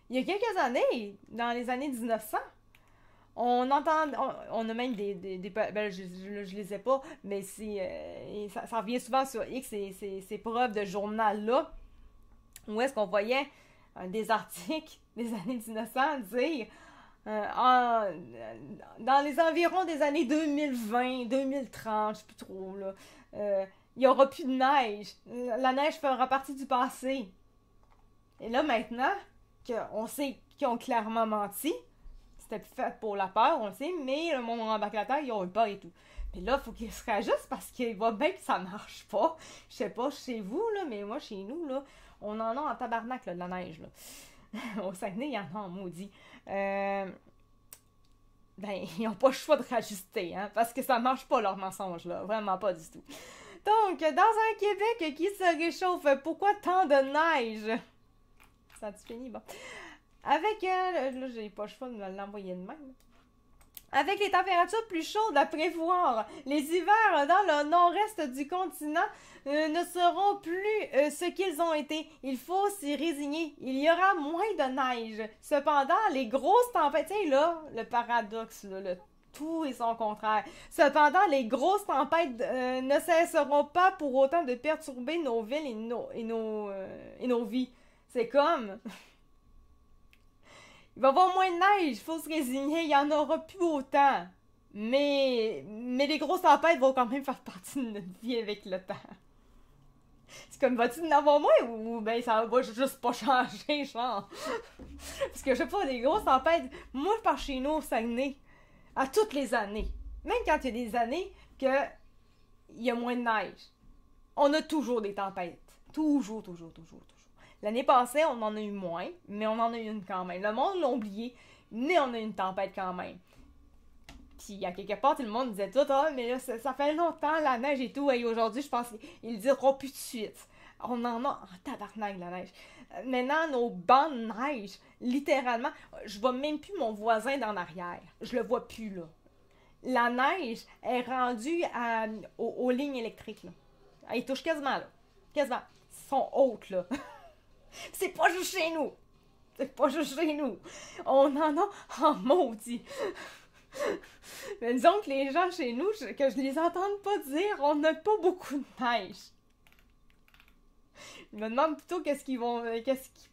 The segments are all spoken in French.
Il y a quelques années, dans les années 1900, on entend, on a même ben, je les ai pas, mais ça revient souvent sur X, ces preuves de journal-là, où est-ce qu'on voyait des articles des années 1900 dire dans les environs des années 2020, 2030, je sais plus trop, là, il n'y aura plus de neige. La neige fera partie du passé. Et là, maintenant, qu'on sait qu'ils ont clairement menti, c'était fait pour la peur, on le sait, mais le monde embarque la terre, ils ont eu peur et tout. Mais là, il faut qu'ils se réajustent parce qu'il voit bien que ça marche pas. Je sais pas chez vous, là, mais moi, chez nous, là, on en a en tabarnak, là, de la neige, là. Au Saguenay, il y en a en maudit. Ben, ils n'ont pas le choix de rajuster, hein, parce que ça marche pas, leur mensonge, là. Vraiment pas du tout. Donc, dans un Québec qui se réchauffe, pourquoi tant de neige? Ça a-tu fini? Bon. Avec, là, j'ai pas le choix de me l'envoyer de même. Avec les températures plus chaudes à prévoir, les hivers dans le nord-est du continent ne seront plus ce qu'ils ont été. Il faut s'y résigner. Il y aura moins de neige. Cependant, les grosses tempêtes, tu sais là, le paradoxe, là, le tout et son contraire. Cependant, les grosses tempêtes ne cesseront pas pour autant de perturber nos villes et nos vies. C'est comme... Il va y avoir moins de neige, il faut se résigner, il n'y en aura plus autant. Mais les grosses tempêtes vont quand même faire partie de notre vie avec le temps. C'est comme, va-tu en avoir moins ou ben ça va juste pas changer, genre? Parce que je sais pas, les grosses tempêtes, moi je pars chez nous au Saguenay, à toutes les années. Même quand il y a des années que il y a moins de neige. On a toujours des tempêtes. Toujours, toujours, toujours, toujours. L'année passée, on en a eu moins, mais on en a eu une quand même. Le monde l'a oublié, mais on a eu une tempête quand même. Puis, à quelque part, tout le monde disait tout, ah, mais là, ça fait longtemps, la neige et tout, et aujourd'hui, je pense qu'ils le diront plus de suite. On en a en tabarnak, la neige. Maintenant, nos bancs de neige, littéralement, je vois même plus mon voisin d'en arrière. Je le vois plus, là. La neige est rendue aux lignes électriques, là. Elle touche quasiment, là. Quasiment. Ils sont hautes, là. C'est pas juste chez nous. C'est pas juste chez nous. On en a en maudit. Mais disons que les gens chez nous, que je les entende pas dire, on n'a pas beaucoup de neige. Je me demande plutôt qu'est-ce qu'ils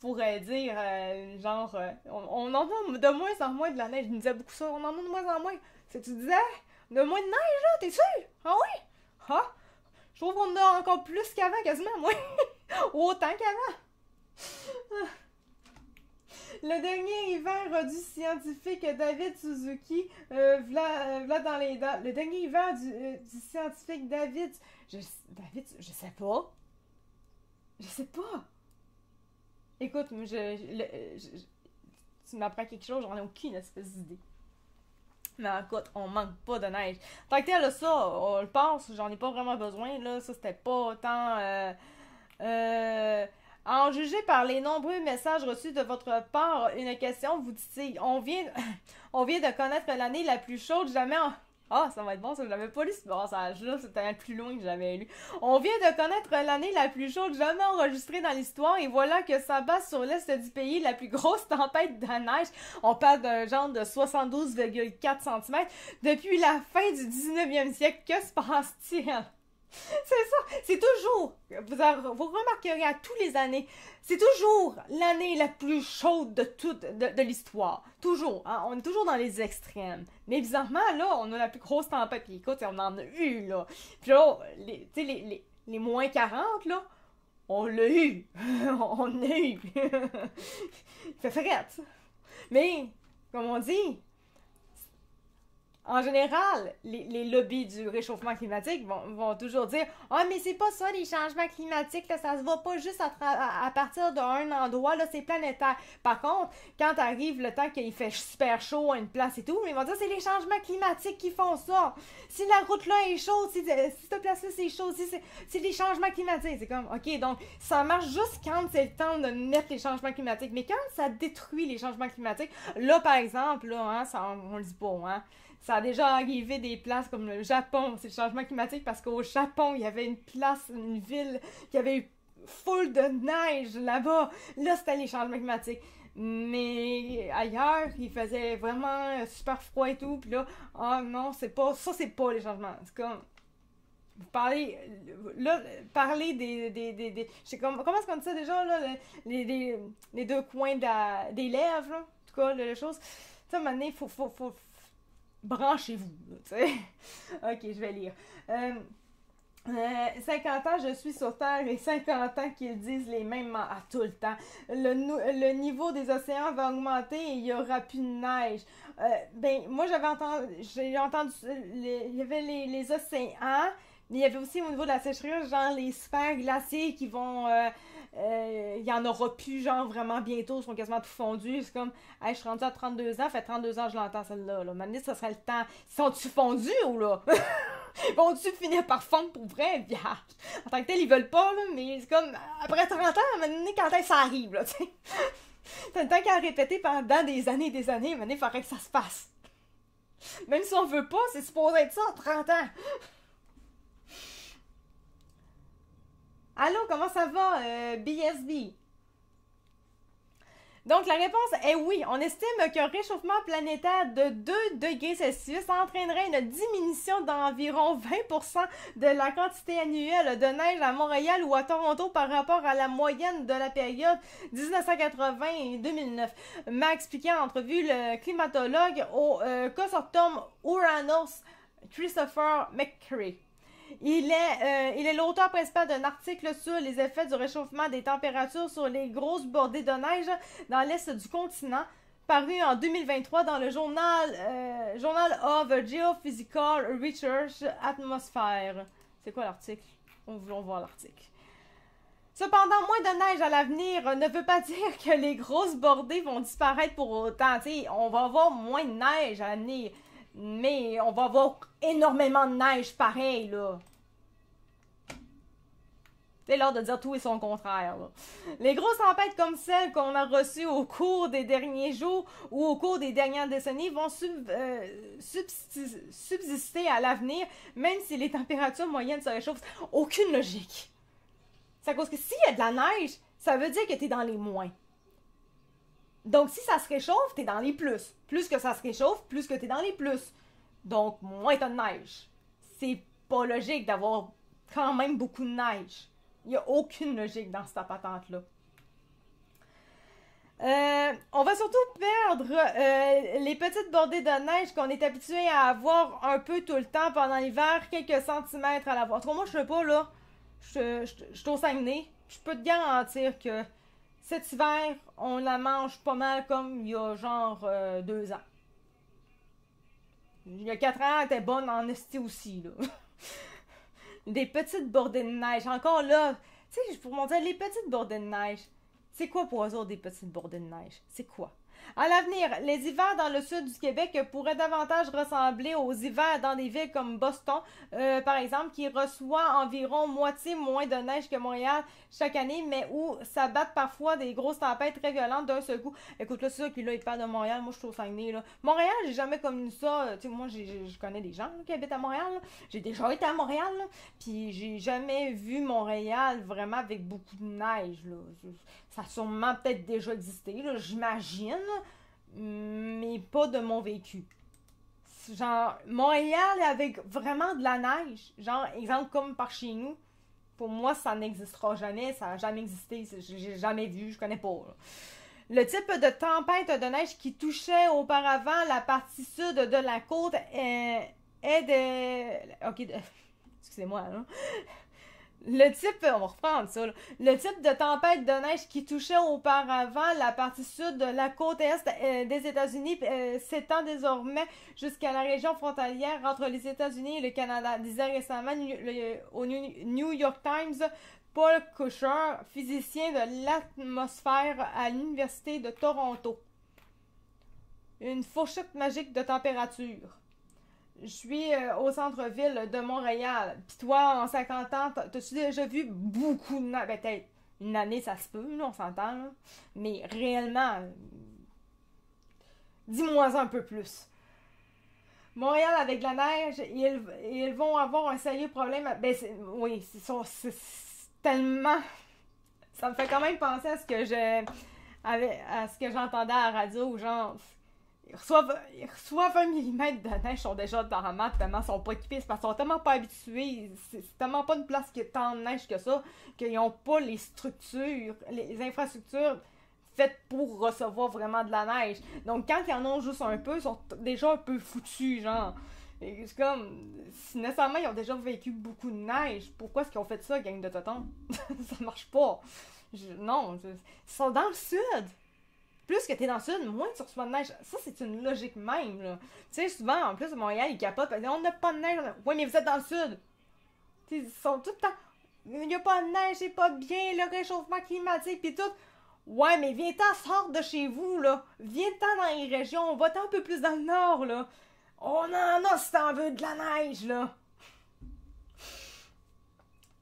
pourraient dire, genre, on en a de moins en moins de la neige. Ils nous disaient beaucoup ça, on en a de moins en moins. C'est que tu disais, de moins de neige, là, t'es sûr? Ah oui? Ah? Je trouve qu'on en a encore plus qu'avant, quasiment, moi. Autant qu'avant. Le dernier hiver du scientifique David Suzuki, v'là dans les dents. Le dernier hiver du scientifique David, je sais pas. Je sais pas. Écoute, tu m'apprends quelque chose, j'en ai aucune espèce d'idée. Mais écoute, on manque pas de neige. Tant que tel, ça, on le pense, j'en ai pas vraiment besoin, là. Ça, c'était pas autant... En juger par les nombreux messages reçus de votre part, une question vous dit on vient de connaître l'année la plus chaude jamais en... Ah, ça va être bon, ça, je l'avais pas lu ce passage-là, c'était plus loin que j'avais lu. On vient de connaître l'année la plus chaude jamais enregistrée dans l'histoire, et voilà que s'abat sur l'est du pays la plus grosse tempête de neige. On parle d'un genre de 72,4 cm depuis la fin du 19e siècle. Que se passe-t-il? C'est ça, c'est toujours, vous remarquerez à tous les années, c'est toujours l'année la plus chaude de toute de l'histoire. Toujours, hein? On est toujours dans les extrêmes. Mais bizarrement, là, on a la plus grosse tempête. Puis écoute, on en a eu, là. Puis là, tu sais, les moins 40, là, on l'a eu. On l'a eu. Il fait frette. Mais, comme on dit, en général, les lobbies du réchauffement climatique vont toujours dire « Ah, mais c'est pas ça, les changements climatiques, là, ça se voit pas juste à partir d'un endroit, là, c'est planétaire. » Par contre, quand arrive le temps qu'il fait super chaud à une place et tout, ils vont dire « C'est les changements climatiques qui font ça. Si la route là est chaude, si cette place-là c'est chaud, c'est les changements climatiques. » C'est comme « Ok, donc ça marche juste quand c'est le temps de mettre les changements climatiques. Mais quand ça détruit les changements climatiques, là, par exemple, là, hein, ça, on le dit pas, hein, ça a déjà arrivé des places comme le Japon, c'est le changement climatique parce qu'au Japon, il y avait une place, une ville qui avait eu full de neige là-bas. Là, c'était les changements climatiques. Mais ailleurs, il faisait vraiment super froid et tout. Puis là, ah non, c'est pas les changements. C'est comme vous parlez là, parler je sais comment est-ce qu'on dit ça déjà là, les deux coins des lèvres, là, en tout cas, les choses. Tu sais, à un moment donné, faut branchez-vous, tu sais. Ok, je vais lire. 50 ans, je suis sur Terre et 50 ans qu'ils disent les mêmes à tout le temps. Le niveau des océans va augmenter et il n'y aura plus de neige. Ben, moi, j'ai entendu, il y avait les océans, mais il y avait aussi au niveau de la sécheresse, genre les sphères glacées qui vont... il y en aura plus, genre, vraiment bientôt, ils sont quasiment tout fondus. C'est comme, hey, je suis rendue à 32 ans, fait 32 ans, je l'entends celle-là. Là. Maintenant, ça serait le temps. Sont-tu fondus ou là? Vont-tu finir par fondre pour vrai? Bien, en tant que tel, ils veulent pas, là, mais c'est comme, après 30 ans, maintenant, quand ça arrive, là, tu sais. T'as le temps qu'à répéter pendant des années et des années, maintenant, il faudrait que ça se passe. Même si on veut pas, c'est supposé être ça à 30 ans. Allô, comment ça va, BSB? Donc, la réponse est oui. On estime qu'un réchauffement planétaire de 2 degrés Celsius entraînerait une diminution d'environ 20% de la quantité annuelle de neige à Montréal ou à Toronto par rapport à la moyenne de la période 1980 et 2009, m'a expliqué en entrevue le climatologue au consortium Uranus, Christopher McCrary. Il est l'auteur principal d'un article sur les effets du réchauffement des températures sur les grosses bordées de neige dans l'est du continent, paru en 2023 dans le Journal of Geophysical Research Atmosphere. C'est quoi l'article? On va voir l'article. Cependant, moins de neige à l'avenir ne veut pas dire que les grosses bordées vont disparaître pour autant. T'sais, on va avoir moins de neige à l'avenir. Mais on va avoir énormément de neige pareil, là. C'est l'heure de dire tout et son contraire, là. Les grosses tempêtes comme celles qu'on a reçues au cours des derniers jours ou au cours des dernières décennies vont subsister à l'avenir, même si les températures moyennes se réchauffent. Aucune logique. C'est à cause que s'il y a de la neige, ça veut dire que t'es dans les moins. Donc, si ça se réchauffe, t'es dans les plus. Plus que ça se réchauffe, plus que t'es dans les plus. Donc, moins t'as de neige. C'est pas logique d'avoir quand même beaucoup de neige. Il n'y a aucune logique dans cette patente-là. On va surtout perdre les petites bordées de neige qu'on est habitué à avoir un peu tout le temps pendant l'hiver, quelques centimètres à l'avoir. Moi, je sais pas, là. Je suis au Saguenay. Je peux te garantir que cet hiver, on la mange pas mal comme il y a genre 2 ans. Il y a 4 ans, elle était bonne en esti aussi, là. Des petites bordées de neige. Encore là, tu sais, pour mon dire, les petites bordées de neige, c'est quoi pour eux autres des petites bordées de neige? C'est quoi? À l'avenir, les hivers dans le sud du Québec pourraient davantage ressembler aux hivers dans des villes comme Boston, par exemple, qui reçoit environ moitié moins de neige que Montréal chaque année, mais où s'abattent parfois des grosses tempêtes très violentes d'un seul coup. Écoute, là, c'est ça, puis là, il parle de Montréal, moi, je suis au Saguenay, là. Montréal, j'ai jamais connu ça, tu sais, moi, je connais des gens là, qui habitent à Montréal, là. J'ai déjà été à Montréal, là, puis j'ai jamais vu Montréal vraiment avec beaucoup de neige, là. Ça a sûrement peut-être déjà existé, là, j'imagine, mais pas de mon vécu. Genre, Montréal avec vraiment de la neige, genre, exemple comme par chez nous, pour moi, ça n'existera jamais, ça n'a jamais existé, j'ai jamais vu, je connais pas, là. Le type de tempête de neige qui touchait auparavant la partie sud de la côte est de... Ok, excusez-moi, là. Le type, on va reprendre ça, là. Le type de tempête de neige qui touchait auparavant la partie sud de la côte est des États-Unis s'étend désormais jusqu'à la région frontalière entre les États-Unis et le Canada, disait récemment au New York Times Paul Kusher, physicien de l'atmosphère à l'Université de Toronto. Une fourchette magique de température. Je suis au centre-ville de Montréal. Puis toi, en 50 ans, t'as-tu déjà vu beaucoup de neige? Ben, peut-être une année, ça se peut, là, on s'entend, là. Mais réellement, dis-moi un peu plus. Montréal, avec la neige, ils vont avoir un sérieux problème. Ben, c'est tellement... Ça me fait quand même penser à ce que à ce que j'entendais à la radio, genre, ils reçoivent 1 mm de neige, ils sont déjà dans la map, tellement ils sont pas équipés, c'est parce qu'ils sont tellement pas habitués, c'est tellement pas une place qui est tant de neige que ça, qu'ils ont pas les structures, les infrastructures faites pour recevoir vraiment de la neige. Donc quand ils en ont juste un peu, ils sont déjà un peu foutus, genre. Et c'est comme, si nécessairement ils ont déjà vécu beaucoup de neige, pourquoi est-ce qu'ils ont fait ça, gang de totons? Ça marche pas. Non, ils sont dans le sud. Plus que t'es dans le sud, moins tu reçois de neige. Ça, c'est une logique même, là. Tu sais, souvent, en plus, Montréal, ils capotent, parce qu'on n'a pas de neige. Oui, mais vous êtes dans le sud. T'sais, ils sont tout le temps, il n'y a pas de neige, c'est pas bien, le réchauffement climatique, pis tout. Ouais, mais viens-t'en, sors de chez vous, là. Viens-t'en dans les régions, va-t'en un peu plus dans le nord, là. On en a si t'en veux de la neige, là.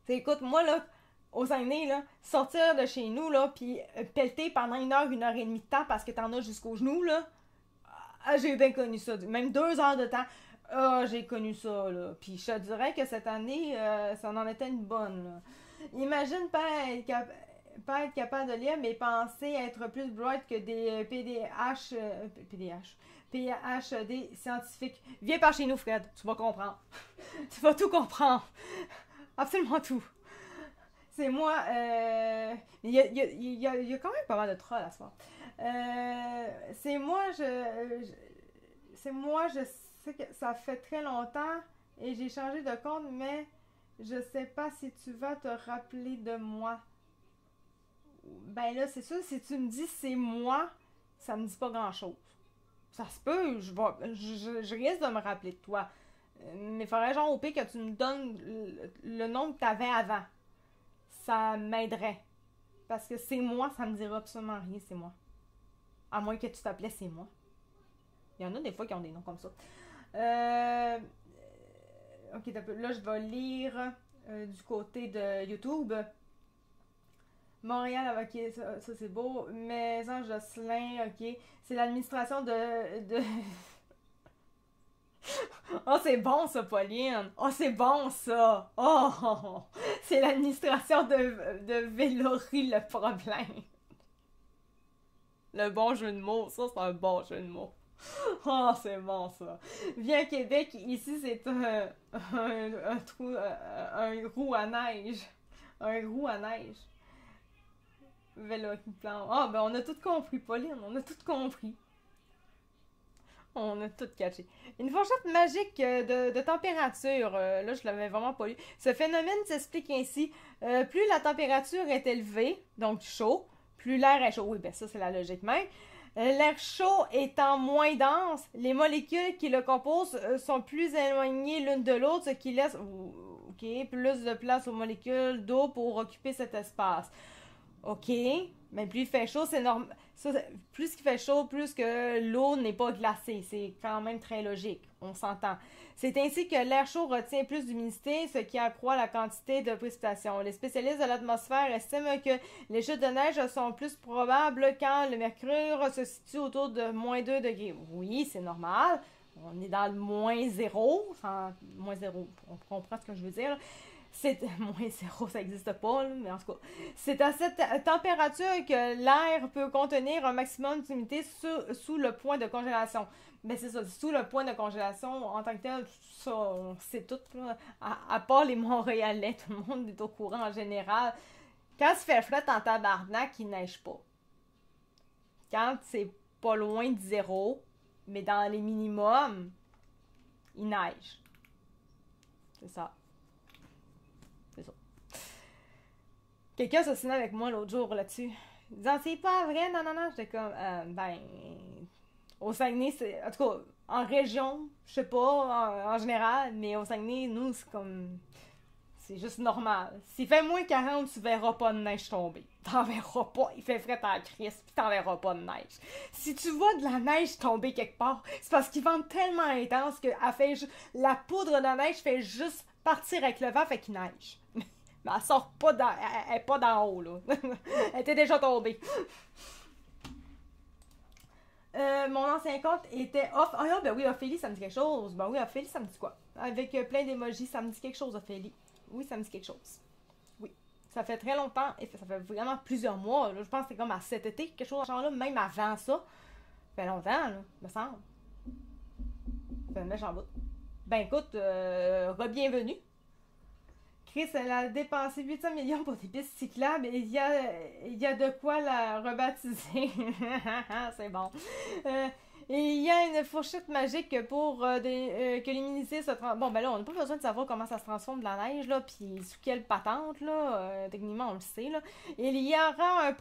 T'sais, écoute, moi, là, aux Saguenay, là, sortir de chez nous, là, pis pelleter pendant 1 heure et demie de temps parce que t'en as jusqu'aux genoux, là, j'ai bien connu ça. Même 2 heures de temps, j'ai connu ça, là. Pis je te dirais que cette année, ça en était une bonne, là. Imagine pas être capable de lire, mais penser être plus bright que des PhD scientifiques. Viens par chez nous, Fred, tu vas comprendre. Tu vas tout comprendre. Absolument tout. C'est moi, il y a quand même pas mal de trolls à ce soir. C'est moi, je sais que ça fait très longtemps et j'ai changé de compte, mais je sais pas si tu vas te rappeler de moi. Ben là, c'est sûr, si tu me dis c'est moi, ça me dit pas grand-chose. Ça se peut, je risque de me rappeler de toi. Mais il faudrait genre au pire que tu me donnes le nom que t'avais avant. Ça m'aiderait. Parce que c'est moi, ça me dira absolument rien, c'est moi. À moins que tu t'appelais c'est moi. Il y en a des fois qui ont des noms comme ça. Ok, là je vais lire du côté de YouTube. Montréal, ok, ça c'est beau. Maison Jocelyn, ok. C'est l'administration de... Oh, c'est bon ça, Pauline. Oh, c'est bon ça. Oh, c'est l'administration de Vélory le problème. Le bon jeu de mots, ça c'est un bon jeu de mots. Oh, c'est bon ça. Viens à Québec, ici c'est un trou, un roue à neige. Un roue à neige. Vélory plan. Ah, ben on a tout compris, Pauline, on a tout compris. On a tout catché. Une fourchette magique de température. Là, je l'avais vraiment pas lu. Ce phénomène s'explique ainsi. Plus la température est élevée, donc chaud, plus l'air est chaud. Oui, ben ça, c'est la logique même. L'air chaud étant moins dense, les molécules qui le composent sont plus éloignées l'une de l'autre, ce qui laisse plus de place aux molécules d'eau pour occuper cet espace. Ok, mais plus il fait chaud, c'est normal. Plus il fait chaud, plus que l'eau n'est pas glacée. C'est quand même très logique, on s'entend. C'est ainsi que l'air chaud retient plus d'humidité, ce qui accroît la quantité de précipitation. Les spécialistes de l'atmosphère estiment que les chutes de neige sont plus probables quand le mercure se situe autour de moins 2 degrés. Oui, c'est normal. On est dans le moins 0. Moins 0, on comprend ce que je veux dire. C'est moins 0, ça n'existe pas, là, mais en tout cas, c'est à cette température que l'air peut contenir un maximum d'humidité sous le point de congélation. Mais c'est ça, sous le point de congélation, en tant que tel, ça, on sait tout, là, à part les Montréalais, tout le monde est au courant en général. Quand il fait fret en tabarnak, il neige pas. Quand c'est pas loin de 0, mais dans les minimums, il neige. C'est ça. C'est ça. Quelqu'un s'assinait avec moi l'autre jour là-dessus. Disant, c'est pas vrai, non, non, non. J'étais comme, au Saguenay, c'est. En tout cas, en région, je sais pas, en général, mais au Saguenay, nous, c'est comme. C'est juste normal. S'il fait moins 40, tu verras pas de neige tomber. T'en verras pas. Il fait frais à la crise, pis t'en verras pas de neige. Si tu vois de la neige tomber quelque part, c'est parce qu'il vente tellement intense que la poudre de neige fait juste partir avec le vent, fait qu'il neige. Mais elle sort pas elle est pas d'en haut, là. Elle était déjà tombée. Mon ancien compte était off. Ah, ben oui, Ophélie, ça me dit quelque chose. Ben oui, Ophélie, ça me dit quoi? Avec plein d'émojis, ça me dit quelque chose, Ophélie. Oui, ça me dit quelque chose. Oui. Ça fait très longtemps, et ça fait vraiment plusieurs mois, là. Je pense que c'était comme à cet été, quelque chose dans ce genre-là, même avant ça. Ça fait longtemps, là, me semble. Ça fait un méchant bout. Ben écoute, re-bienvenue. Chris, elle a dépensé 800 millions pour des pistes cyclables et il y a de quoi la rebaptiser. C'est bon. Et il y a une fourchette magique pour que les ministères se transforment. Bon, ben là, on n'a pas besoin de savoir comment ça se transforme de la neige, là, puis sous quelle patente, là. Techniquement, on le sait, là. Il y aura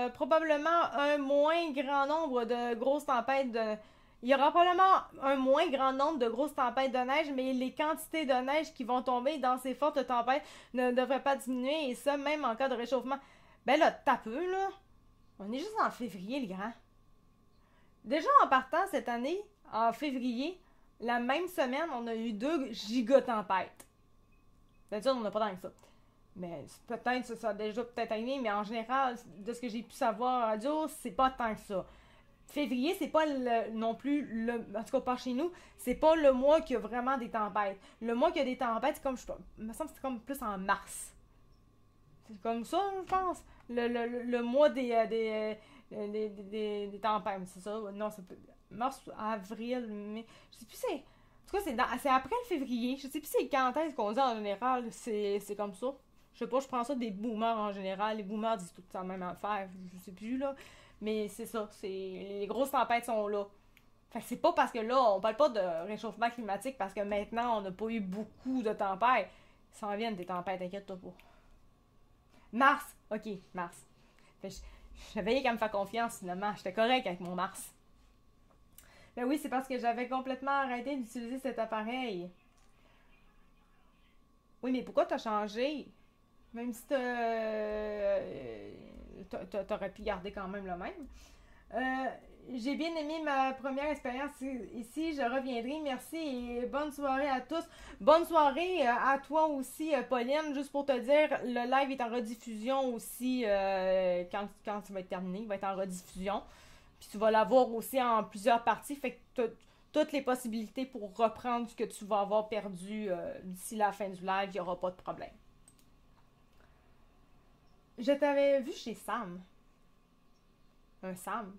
probablement un moins grand nombre de grosses tempêtes de... Il y aura probablement un moins grand nombre de grosses tempêtes de neige, mais les quantités de neige qui vont tomber dans ces fortes tempêtes ne devraient pas diminuer, et ça, même en cas de réchauffement. Ben là, t'as peu, là. On est juste en février, les grands. Déjà, en partant cette année, en février, la même semaine, on a eu 2 gigatempêtes. C'est-à-dire, on n'a pas tant que ça. Mais peut-être, ça a déjà peut-être arrivé, mais en général, de ce que j'ai pu savoir en radio, c'est pas tant que ça. Février, c'est pas non plus, en tout cas pas chez nous, c'est pas le mois qui a vraiment des tempêtes. Le mois qui a des tempêtes, c'est comme, il me semble que c'est comme plus en mars. C'est comme ça, je pense. Le mois des tempêtes, c'est ça? Non, c'est mars, avril, mai. Je sais plus, c'est. En tout cas, c'est après le février. Je sais plus c'est quand est-ce qu'on dit en général, c'est comme ça. Je sais pas, je prends ça des boomers en général. Les boomers disent tout la même affaire. Je sais plus, là. Mais c'est ça, les grosses tempêtes sont là. Fait que c'est pas parce que là, on parle pas de réchauffement climatique parce que maintenant, on n'a pas eu beaucoup de tempêtes. Ça en vient des tempêtes, inquiète-toi pas. Mars, ok, mars. Fait que j'avais qu'à me faire confiance, finalement. J'étais correct avec mon mars. Ben oui, c'est parce que j'avais complètement arrêté d'utiliser cet appareil. Oui, mais pourquoi t'as changé? Même si t'aurais pu garder quand même le même. J'ai bien aimé ma première expérience ici. Je reviendrai. Merci et bonne soirée à tous. Bonne soirée à toi aussi, Pauline. Juste pour te dire, le live est en rediffusion aussi quand ça va être terminé. Il va être en rediffusion. Puis tu vas l'avoir aussi en plusieurs parties. Fait que tu as toutes les possibilités pour reprendre ce que tu vas avoir perdu d'ici la fin du live. Il n'y aura pas de problème. Je t'avais vu chez Sam. Un Sam.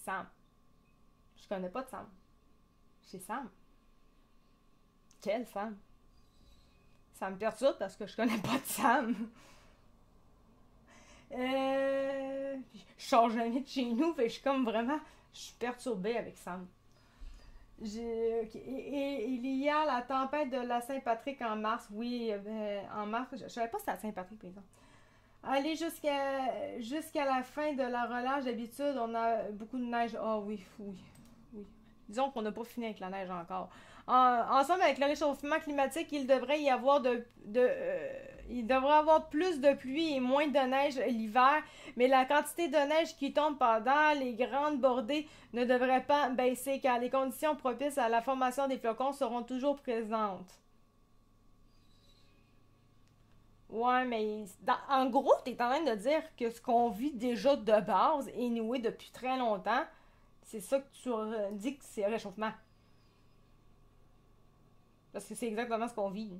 Sam. Je connais pas de Sam. Chez Sam. Quel Sam? Ça me perturbe parce que je connais pas de Sam. Je change jamais de chez nous, fait que je suis comme vraiment... Je suis perturbée avec Sam. Et il y a la tempête de la Saint-Patrick en mars. Oui, en mars. Je savais pas si c'était la Saint-Patrick, par exemple. Aller jusqu'à la fin de la relâche, d'habitude, on a beaucoup de neige. Ah oui. Disons qu'on n'a pas fini avec la neige encore. Ensemble, avec le réchauffement climatique, il devrait y avoir il devrait avoir plus de pluie et moins de neige l'hiver, mais la quantité de neige qui tombe pendant les grandes bordées ne devrait pas baisser car les conditions propices à la formation des flocons seront toujours présentes. Ouais, mais en gros, t'es en train de dire que ce qu'on vit déjà de base et noué depuis très longtemps, c'est ça que tu dis que c'est réchauffement. Parce que c'est exactement ce qu'on vit.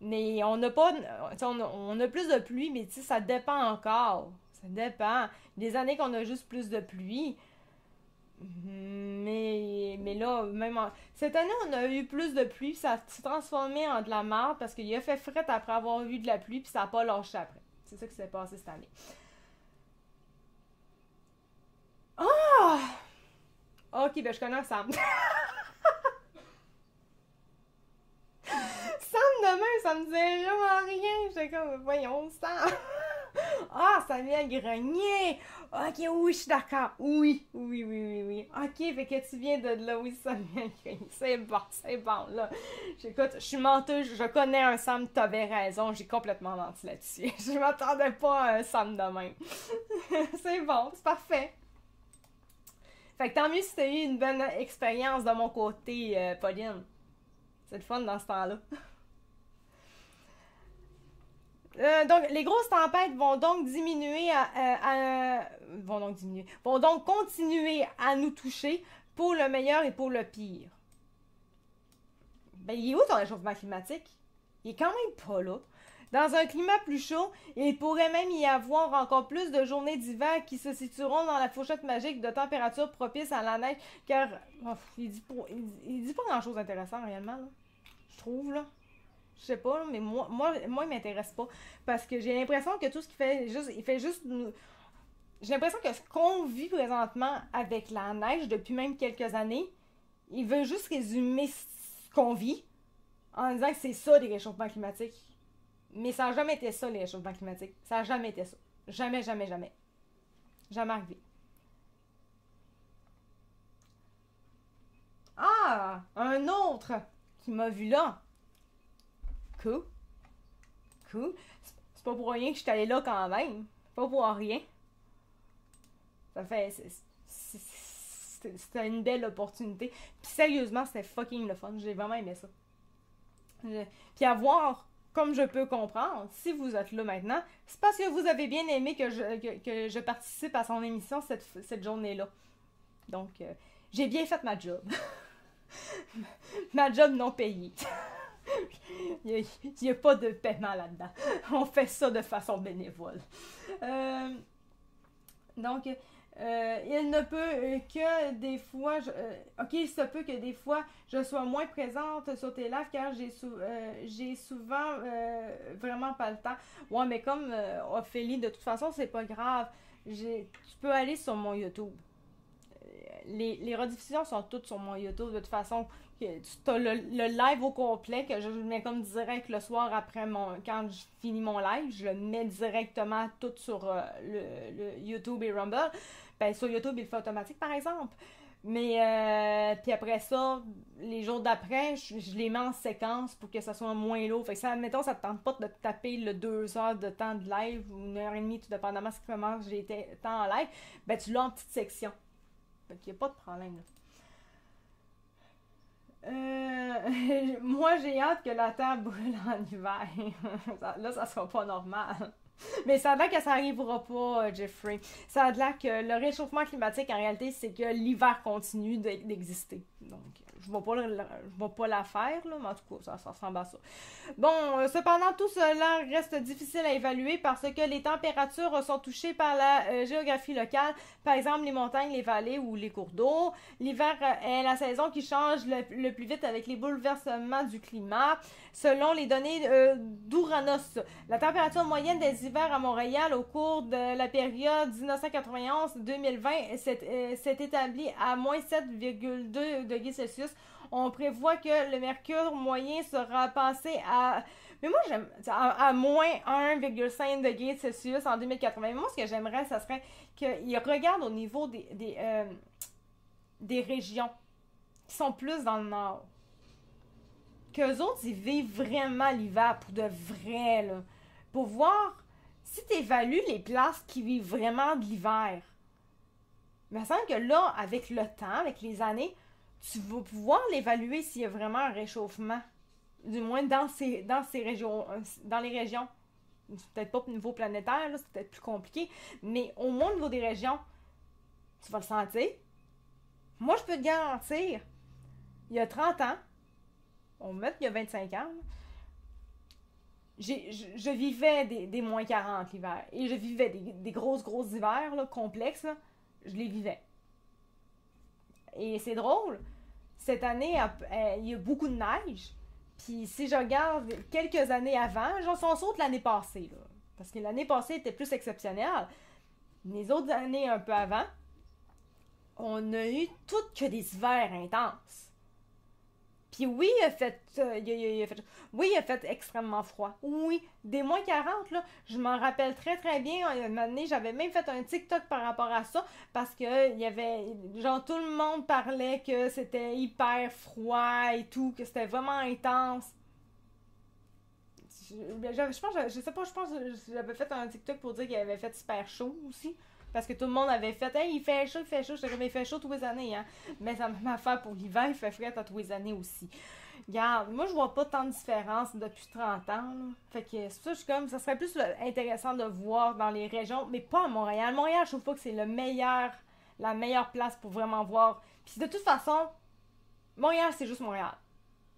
Mais on n'a pas... On a plus de pluie, mais tu sais, ça dépend encore. Ça dépend. Des années qu'on a juste plus de pluie. Mais là, cette année, on a eu plus de pluie. Ça s'est transformé en de la merde parce qu'il a fait fret après avoir eu de la pluie, puis ça n'a pas lâché après. C'est ça qui s'est passé cette année. Ah! Ok, ben je connais Sam. Sam demain, ça me disait vraiment rien. J'étais comme, voyons, Sam. Ah, ça vient grogner. Ok, oui, je suis d'accord. Oui. Ok, fait que tu viens de là, oui, ça vient grogner. C'est bon, là. J'écoute, je suis menteuse, je connais un Sam, t'avais raison, j'ai complètement menti là-dessus. Je m'attendais pas à un Sam de même. C'est bon, c'est parfait. Fait que tant mieux si t'as eu une bonne expérience de mon côté, Pauline. C'est le fun dans ce temps-là. Donc, les grosses tempêtes vont donc vont donc continuer à nous toucher pour le meilleur et pour le pire. Ben, il est où ton réchauffement climatique? il est quand même pas là. Dans un climat plus chaud, il pourrait même y avoir encore plus de journées d'hiver qui se situeront dans la fourchette magique de température propice à la neige, car il dit pas grand chose d'intéressant réellement, là. Je trouve, là. Je sais pas, mais il m'intéresse pas. Parce que j'ai l'impression que tout ce qu'il fait, il fait juste nous. J'ai l'impression que ce qu'on vit présentement avec la neige depuis même quelques années, il veut juste résumer ce qu'on vit en disant que c'est ça les réchauffements climatiques. Mais ça n'a jamais été ça, les réchauffements climatiques. Ça n'a jamais été ça. Jamais, jamais, jamais. Jamais arrivé. Ah! Un autre qui m'a vu là. Cool. Cool. C'est pas pour rien que je suis allée là quand même. Pas pour rien. Ça fait... C'était une belle opportunité. Puis sérieusement, c'était fucking le fun. J'ai vraiment aimé ça. Puis à voir, comme je peux comprendre, si vous êtes là maintenant, c'est parce que vous avez bien aimé que je participe à son émission cette journée-là. Donc, j'ai bien fait ma job. Ma job non payée. Il n'y a pas de paiement là-dedans. On fait ça de façon bénévole. Donc, il ne peut que des fois... ok, il se peut que des fois, je sois moins présente sur tes lives car j'ai souvent vraiment pas le temps. Ouais, mais comme Ophélie, de toute façon, c'est pas grave. Tu peux aller sur mon YouTube. Les rediffusions sont toutes sur mon YouTube. De toute façon, tu as le live au complet que je mets comme direct le soir après quand je finis mon live. Je le mets directement tout sur le YouTube et Rumble. Ben, sur YouTube, il le fait automatique, par exemple. Mais, puis après ça, les jours d'après, je les mets en séquence pour que ça soit moins lourd. Fait que ça, admettons, ça te tente pas de te taper le 2 heures de temps de live ou 1 heure et demie, tout dépendamment de comment j'ai été temps en live, ben tu l'as en petites sections. Fait qu'il n'y a pas de problème, là. Moi, j'ai hâte que la terre brûle en hiver. Là, ça sera pas normal. Mais ça a l'air que ça arrivera pas, Jeffrey. Ça a l'air que le réchauffement climatique, en réalité, c'est que l'hiver continue d'exister. Donc, je vais pas la faire, là, mais en tout cas, ça ressemble à ça. Bon, cependant, tout cela reste difficile à évaluer parce que les températures sont touchées par la géographie locale. Par exemple, les montagnes, les vallées ou les cours d'eau. L'hiver est la saison qui change le plus vite avec les bouleversements du climat. Selon les données d'Ouranos, la température moyenne des hivers à Montréal au cours de la période 1991-2020 s'est établie à moins 7,2 degrés Celsius. On prévoit que le mercure moyen sera passé à... Mais moi, j'aime à moins 1,5 degrés Celsius en 2080. Mais moi, ce que j'aimerais, ça serait qu'ils regardent au niveau des régions qui sont plus dans le nord. Qu'eux autres, ils vivent vraiment l'hiver pour de vrai, là. Pour voir si tu évalues les places qui vivent vraiment de l'hiver. Il me semble que là, avec le temps, avec les années, tu vas pouvoir l'évaluer s'il y a vraiment un réchauffement. Du moins dans ces régions, dans les régions. Peut-être pas au niveau planétaire, là, c'est peut-être plus compliqué, mais au moins au niveau des régions, tu vas le sentir. Moi, je peux te garantir, il y a 30 ans, on va mettre il y a 25 ans, je vivais des moins 40 l'hiver. Et je vivais des gros hivers là, complexes. Là, je les vivais. Et c'est drôle. Cette année, il y a beaucoup de neige. Puis si je regarde quelques années avant, genre si on saute l'année passée, là, parce que l'année passée était plus exceptionnelle. Les autres années un peu avant, on a eu toutes que des hivers intenses. Puis oui, il a fait extrêmement froid. Oui, des moins 40, là, je m'en rappelle très très bien. Un moment donné, j'avais même fait un TikTok par rapport à ça, parce que il y avait, genre, tout le monde parlait que c'était hyper froid et tout, que c'était vraiment intense. Je sais pas, je pense que j'avais fait un TikTok pour dire qu'il avait fait super chaud aussi. Parce que tout le monde avait fait, hey, il fait chaud, il fait chaud. J'étais comme, il fait chaud tous les années, hein. Mais ça m'a fait pour l'hiver, il fait frais à tous les années aussi. Regarde, moi, je vois pas tant de différence depuis 30 ans, là. Fait que ça, je suis comme, ça serait plus intéressant de voir dans les régions, mais pas à Montréal. Montréal, je trouve pas que c'est la meilleure place pour vraiment voir. Puis de toute façon, Montréal, c'est juste Montréal.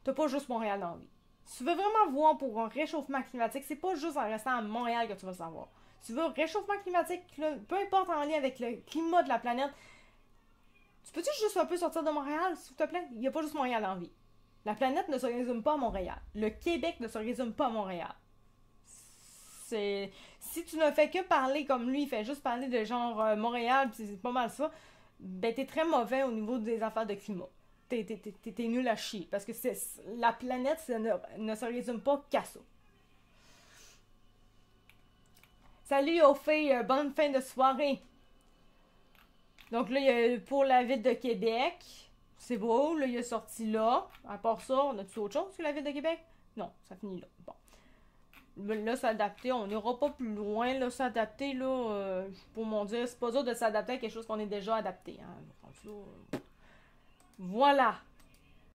T'as pas juste Montréal dans la vie. Si tu veux vraiment voir pour un réchauffement climatique, c'est pas juste en restant à Montréal que tu vas le savoir. Si tu veux un réchauffement climatique, là, peu importe en lien avec le climat de la planète, tu peux-tu juste un peu sortir de Montréal, s'il te plaît? Il n'y a pas juste Montréal en vie. La planète ne se résume pas à Montréal. Le Québec ne se résume pas à Montréal. Si tu ne fais que parler comme lui, il fait juste parler de genre Montréal, pis c'est pas mal ça, ben t'es très mauvais au niveau des affaires de climat. T'es nul à chier. Parce que la planète ne se résume pas qu'à ça. Salut aux filles, bonne fin de soirée. Donc là, il y a pour la ville de Québec. C'est beau, là, il est sorti là. À part ça, on a-tu autre chose que la ville de Québec? Non, ça finit là. Bon. Là, s'adapter, on n'ira pas plus loin. Là, s'adapter, là, pour mon dire, c'est pas dur de s'adapter à quelque chose qu'on est déjà adapté. Hein. Voilà.